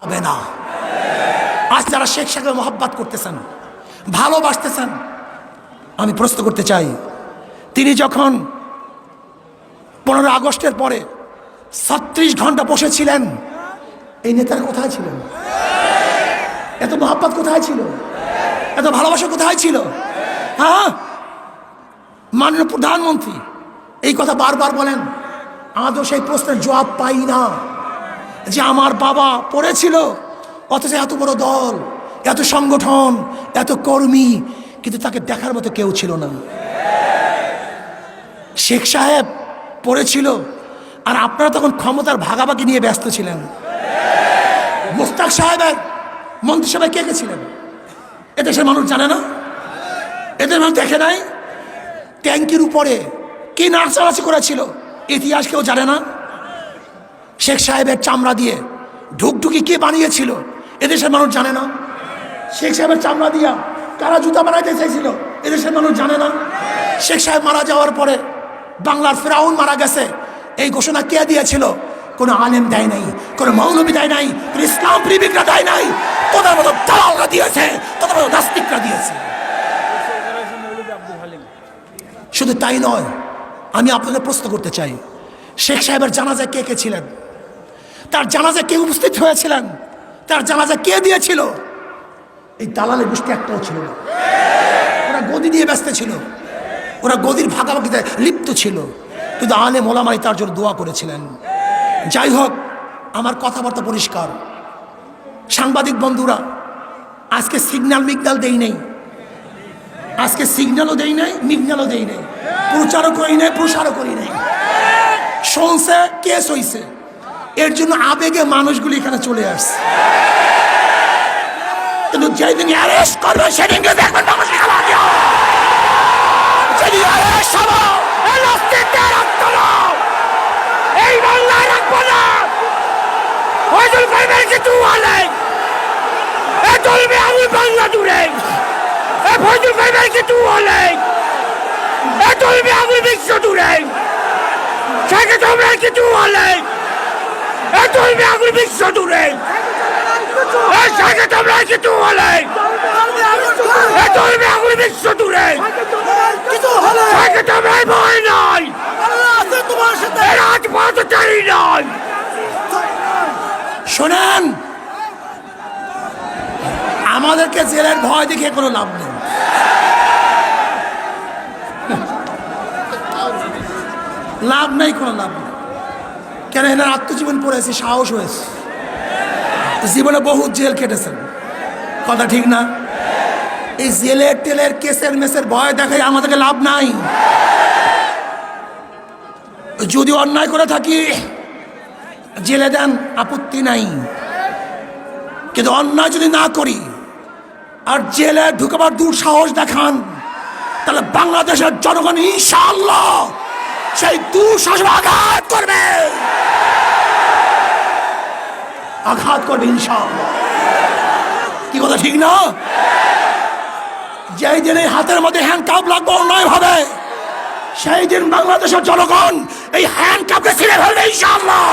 হবে না। আজ যারা শেখ সাহেবের মোহাব্বত করতেছেন, ভালোবাসতেছেন, আমি প্রশ্ন করতে চাই, তিনি যখন 15 আগস্টের পরে 36 ঘন্টা বসেছিলেন, এই নেতারা কোথায় ছিলেন? এত মোহাব্বত কোথায় ছিল? এত ভালোবাসা কোথায় ছিল? হ্যাঁ, মাননীয় প্রধানমন্ত্রী এই কথা বারবার বলেন, আদৌ সেই প্রশ্নের জবাব পাই না যে আমার বাবা পড়েছিল, অথচ এত বড় দল, এত সংগঠন, এত কর্মী, কিন্তু তাকে দেখার মতো কেউ ছিল না। শেখ সাহেব পড়েছিল আর আপনারা তখন ক্ষমতার ভাগাভাগি নিয়ে ব্যস্ত ছিলেন। মোস্তাক সাহেবের মন্ত্রিসভায় কে কে ছিলেন এদেশের মানুষ জানে না? এদের মানুষ দেখে নাই? ট্যাঙ্কির উপরে কি নাচানাচি করেছিল ইতিহাস কেউ জানে না? শেখ সাহেবের চামড়া দিয়ে ঢুকঢুকি কে বানিয়েছিল এদেশের মানুষ জানে না? শেখ সাহেবের চামড়া দিয়া কারা জুতা বানাইতে চাইছিল এদেশের মানুষ জানে না? শেখ সাহেব মারা যাওয়ার পরে বাংলার ফেরাউন মারা গেছে, এই ঘোষণা কে দিয়েছিল? কোনো আলেম দেয় নাই, কোনো মৌলবী দেয় নাই, কোনো ইসলাম প্রেমিকরা দেয় নাই, তোদের মতো দালালরা দিয়েছে, তোদের মতো নাস্তিকরা দিয়েছে। শুধু তাই নয়, আমি আপনাদের প্রশ্ন করতে চাই, শেখ সাহেবের জানাজায় কে কে ছিলেন? তার জানাজায় কে উপস্থিত হয়েছিলেন? তার জানাজা কে দিয়েছিল? এই দালালের গোষ্ঠী একটাও ছিল না। ওরা গদি দিয়ে ব্যস্ত ছিল, ওরা গদির ভাগাভাগিতে লিপ্ত ছিল, কিন্তু আলেম ওলামাই তার জন্য দোয়া করেছিলেন। যাই হোক, আমার কথাবার্তা পরিষ্কার। সাংবাদিক বন্ধুরা, আজকে সিগন্যাল মিগনাল দেই নেই, আজকে সিগন্যালও দেই নাই, মিগনালও দেই নাই, প্রচারও করি নাই, প্রসারও করি নাই। শুনছে, কেস হইছে, এর জন্য আবেগে মানুষগুলি এখানে চলে আসছে। কিন্তু যেদিন অ্যারেস্ট করবে সেদিনকে দেখবেন মানুষের খেলা দিও। যেদিন অ্যারেস্ট হবো, এই নাস্তিকদের রক্ত দাও, এই বাংলায় রাখবো না। ফয়জুল ভাইয়ের কিছু হলে এ চলবে আমি বাংলা জুড়ে, এ ফয়জুল ভাইয়ের কিছু হলে এ চলবে আমি বিশ্ব জুড়ে, সেকে তোমরা কিছু হলে এ চলবে আমি বিশ্ব জুড়ে, এ সেকে তোমরা কিছু হলে এ চলবে আমি বিশ্ব জুড়ে, সেকে তোমরা ভয় নয়, রাজপথ চাই নয়। শোনেন, আমাদেরকে জেলের ভয় দেখে কোনো লাভ নেই। লাভ নেই, কোনো লাভ নেই। কেন? এনার আত্মজীবন পড়েছে, সাহস হয়েছে, জীবনে বহু জেল কেটেছেন, কথা ঠিক না? এই জেলের টেলের কেসের মেসের ভয় দেখায় আমাদেরকে লাভ নাই। যদি অন্যায় করে থাকি জেলে দেন, আপত্তি নাই, কিন্তু অন্যায় যদি না করি আর জেলে ঢুকাবার দুঃসাহস দেখান, তাহলে বাংলাদেশের জনগণ ইনশাআল্লাহ সেই দুঃসাহস আঘাত করবে, আঘাত করবে ইনশাআল্লাহ। কি কথা ঠিক না? যেই দিন এই হাতের মধ্যে হ্যান্ড কাপ লাগবে অন্যায় ভাবে, সেই দিন বাংলাদেশের জনগণ এই হ্যান্ড কাপকে ছিঁড়ে ফেলবে ইনশাআল্লাহ।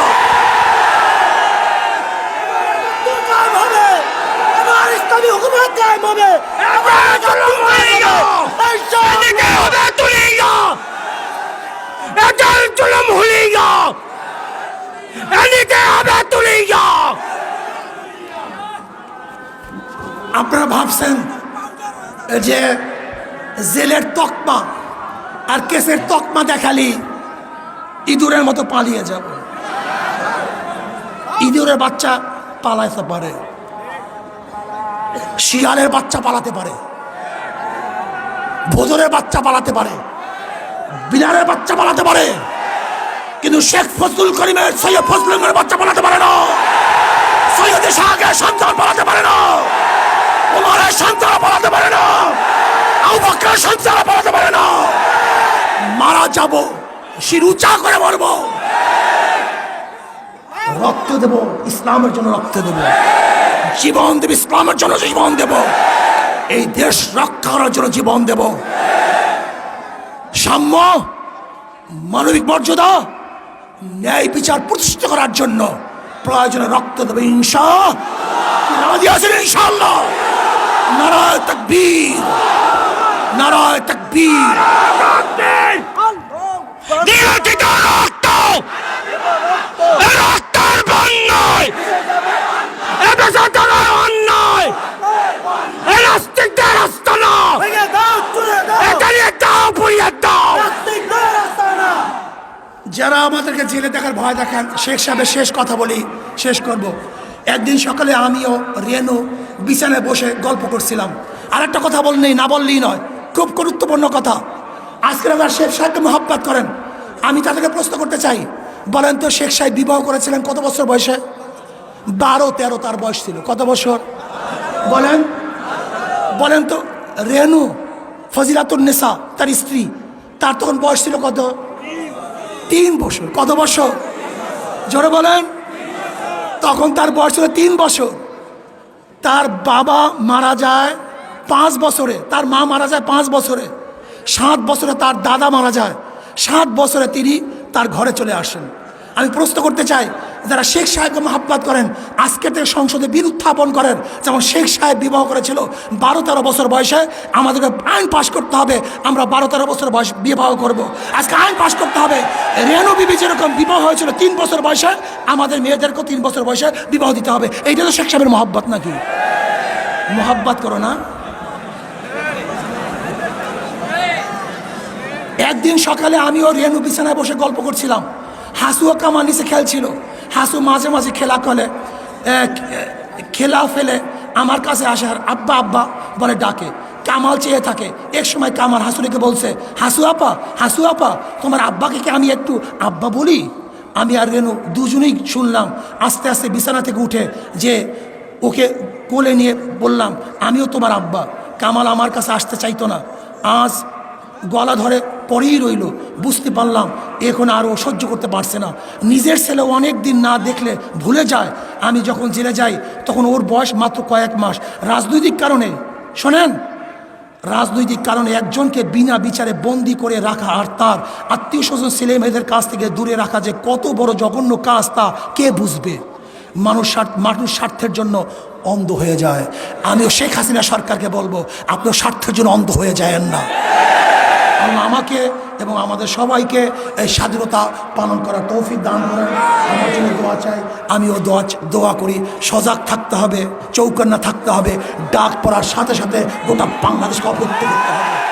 আপনারা ভাবছেন যে জেলের তকমা আর কেসের তকমা দেখালি ইঁদুরের মতো পালিয়ে যাব। ইঁদুরের বাচ্চা পালাতে পারে, শিয়ালের বাচ্চা পালাতে পারে, ভোজনের বাচ্চা পালাতে পারে, বিড়ালের বাচ্চা পালাতে পারে, কিন্তু শেখ ফজলুল করিমের, সৈয়দ ফজলুলের বাচ্চা পালাতে পারে না, সৈয়দ শাহের সন্তান পালাতে পারে না, ওমরের সন্তান পালাতে পারে না, আবু বকরের সন্তান পালাতে পারে না। মারা যাব, শির উঁচা করে মরব, রক্ত দেব ইসলামের জন্য, রক্ত দেব, জীবন দেব ইসলামের জন্য, জীবন দেব, এই দেশ রক্ষা করার জন্য জীবন দেব। সাম্য, মানবিক মর্যাদা, ন্যায় বিচার প্রতিষ্ঠা করার জন্য প্রয়োজনে রক্ত দেবে ইনশাআল্লাহ। নারায়ে তাকবীর, নারায়ে তাকবীর। যারা আমাদেরকে জেলে দেখার ভয় দেখান, শেখ সাহেবের শেষ কথা বলি, শেষ করব। একদিন সকালে আমিও রেনু বিছানায় বসে গল্প করছিলাম। আর একটা কথা বললেই না বললেই নয়, খুব গুরুত্বপূর্ণ কথা। আজকে আপনারা শেখ সাহেবকে মহব্বত করেন, আমি তাদেরকে প্রশ্ন করতে চাই, বলেন তো শেখ সাহেব বিবাহ করেছিলেন কত বছর বয়সে? 12-13 তার বয়স ছিল। কত বছর বলেন? বলেন তো। রেনু ফজিলাতুন্নেসা তার স্ত্রী, তার তখন বয়স ছিল কত? 3 বছর। কত বছর? জোরে বলেন। তখন তার বয়স ছিল 3 বছর। তার বাবা মারা যায় 5 বছরে, তার মা মারা যায় 5 বছরে। 7 বছরে তার দাদা মারা যায়। 7 বছরে তিনি তার ঘরে চলে আসেন। আমি প্রশ্ন করতে চাই, যারা শেখ সাহেবকে মহব্বত করেন, আজকে থেকে সংসদে বিল উত্থাপন করেন, যেমন শেখ সাহেব বিবাহ করেছিল 12-13 বছর বয়সে। আমাদেরকে আইন পাশ করতে হবে, আমরা 12-13 বছর বয়স বিবাহ করব। আজকে আইন পাশ করতে হবে, রেনু বিবি যেরকম বিবাহ হয়েছিল 3 বছর বয়সে, আমাদের মেয়েদেরকেও 3 বছর বয়সে বিবাহ দিতে হবে। এইটা তো শেখ সাহেবের মহব্বত নাকি? মহব্বত করো না? একদিন সকালে আমিও রেনু বিছানায় বসে গল্প করছিলাম। হাসুও কামার নিচে খেলছিল। হাসু মাঝে মাঝে খেলা ফেলে আমার কাছে আসে, আর আব্বা আব্বা বলে ডাকে। কামাল চেয়ে থাকে। এক সময় কামাল হাসুরিকে বলছে, হাসু আপা, তোমার আব্বাকে কি আমি একটু আব্বা বলি? আমি আর রেনু দুজনেই শুনলাম। আস্তে আস্তে বিছানা থেকে উঠে যে ওকে কোলে নিয়ে বললাম, আমিও তোমার আব্বা। কামাল আমার কাছে আসতে চাইতো না, আজ গলা ধরে পড়েই রইল। বুঝতে পারলাম এখন আর ও সহ্য করতে পারছে না। নিজের ছেলে অনেক দিন না দেখলে ভুলে যায়। আমি যখন জেলে যাই তখন ওর বয়স মাত্র কয়েক মাস। রাজনৈতিক কারণে, শোনেন, রাজনৈতিক কারণে একজনকে বিনা বিচারে বন্দি করে রাখা আর তার আত্মীয় স্বজন ছেলে মেয়েদের কাছ থেকে দূরে রাখা যে কত বড় জঘন্য কাজ, তা কে বুঝবে? মানুষ স্বার্থের জন্য অন্ধ হয়ে যায়। আমিও শেখ হাসিনা সরকারকে বলবো, আপনিও স্বার্থের জন্য অন্ধ হয়ে যায়েন না। আল্লাহ আমাকে এবং আমাদের সবাইকে এই স্বাধীনতা পালন করার তৌফিক দান করেন। আমার জন্য দোয়া চাই, আমিও দোয়া করি। সজাগ থাকতে হবে, চৌকান্না থাকতে হবে। ডাক পড়ার সাথে সাথে গোটা বাংলাদেশকে অবরুদ্ধ করতে হবে।